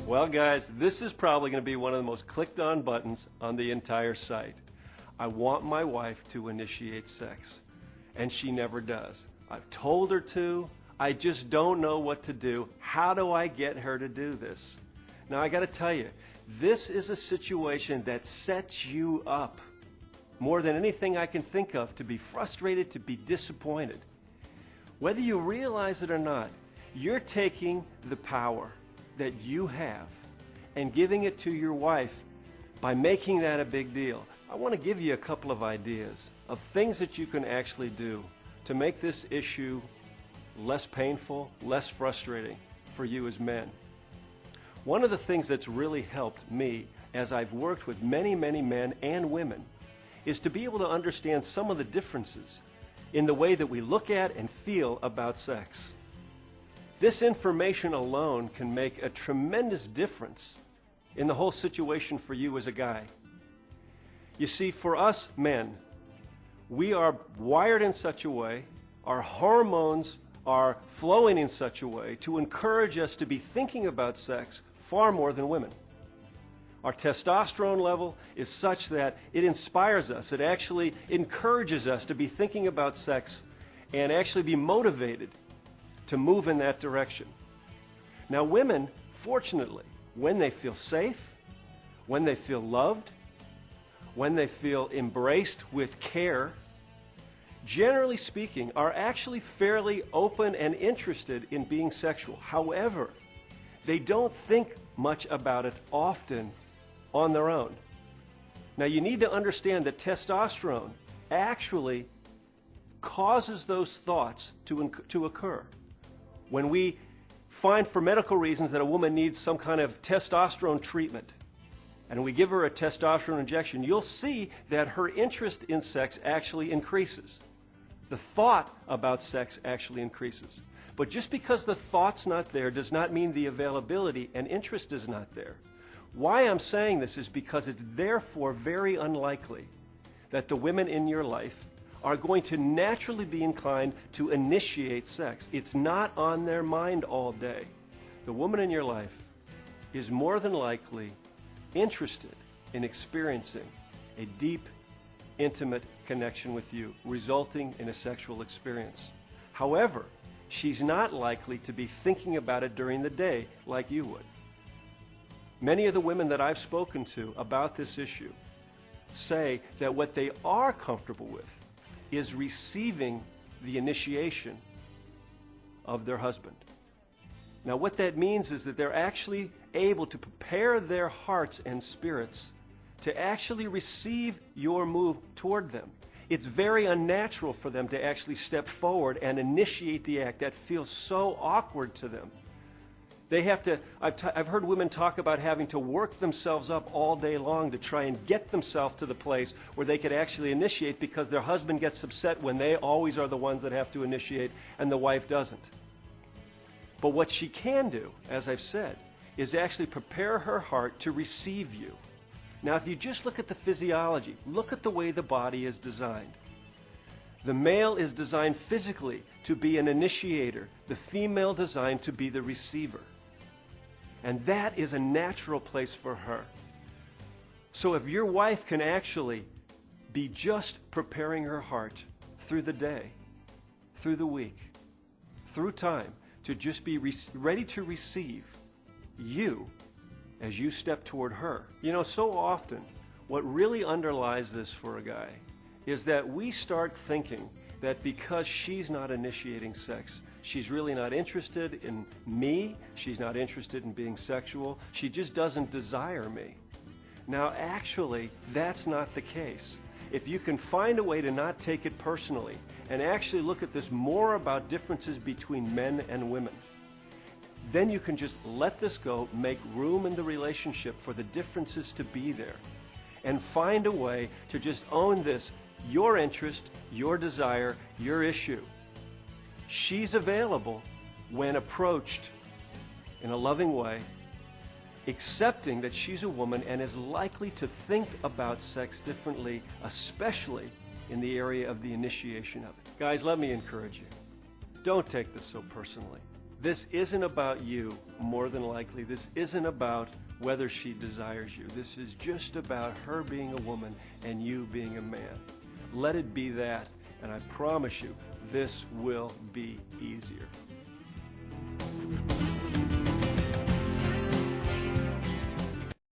Well, guys, this is probably going to be one of the most clicked on buttons on the entire site. I want my wife to initiate sex, and she never does. I've told her to. I just don't know what to do. How do I get her to do this? Now, I got to tell you, this is a situation that sets you up more than anything I can think of to be frustrated, to be disappointed. Whether you realize it or not, you're taking the power that you have and giving it to your wife by making that a big deal. I want to give you a couple of ideas of things that you can actually do to make this issue less painful, less frustrating for you as men. One of the things that's really helped me as I've worked with many, many men and women is to be able to understand some of the differences in the way that we look at and feel about sex. This information alone can make a tremendous difference in the whole situation for you as a guy. You see, for us men, we are wired in such a way, our hormones are flowing in such a way to encourage us to be thinking about sex far more than women. Our testosterone level is such that it inspires us. It actually encourages us to be thinking about sex and actually be motivated to move in that direction. Now, women, fortunately, when they feel safe, when they feel loved, when they feel embraced with care, generally speaking, are actually fairly open and interested in being sexual. However, they don't think much about it often on their own. Now, you need to understand that testosterone actually causes those thoughts to occur. When we find for medical reasons that a woman needs some kind of testosterone treatment, and we give her a testosterone injection, you'll see that her interest in sex actually increases. The thought about sex actually increases. But just because the thought's not there does not mean the availability and interest is not there. Why I'm saying this is because it's therefore very unlikely that the women in your life are going to naturally be inclined to initiate sex. It's not on their mind all day. The woman in your life is more than likely interested in experiencing a deep, intimate connection with you, resulting in a sexual experience. However, she's not likely to be thinking about it during the day like you would. Many of the women that I've spoken to about this issue say that what they are comfortable with is receiving the initiation of their husband. Now, what that means is that they're actually able to prepare their hearts and spirits to actually receive your move toward them. It's very unnatural for them to actually step forward and initiate the act. That feels so awkward to them. They have to, I've heard women talk about having to work themselves up all day long to try and get themselves to the place where they could actually initiate, because their husband gets upset when they always are the ones that have to initiate and the wife doesn't. But what she can do, as I've said, is actually prepare her heart to receive you. Now, if you just look at the physiology, look at the way the body is designed. The male is designed physically to be an initiator, the female designed to be the receiver. And that is a natural place for her. So if your wife can actually be just preparing her heart through the day, through the week, through time, to just be ready to receive you as you step toward her. You know, so often what really underlies this for a guy is that we start thinking that because she's not initiating sex, she's really not interested in me, she's not interested in being sexual, she just doesn't desire me. Now, actually, that's not the case. If you can find a way to not take it personally and actually look at this more about differences between men and women, then you can just let this go, make room in the relationship for the differences to be there, and find a way to just own this, your interest, your desire, your issue. She's available when approached in a loving way, accepting that she's a woman and is likely to think about sex differently, especially in the area of the initiation of it. Guys, let me encourage you. Don't take this so personally. This isn't about you, more than likely. This isn't about whether she desires you. This is just about her being a woman and you being a man. Let it be that, and I promise you, this will be easier.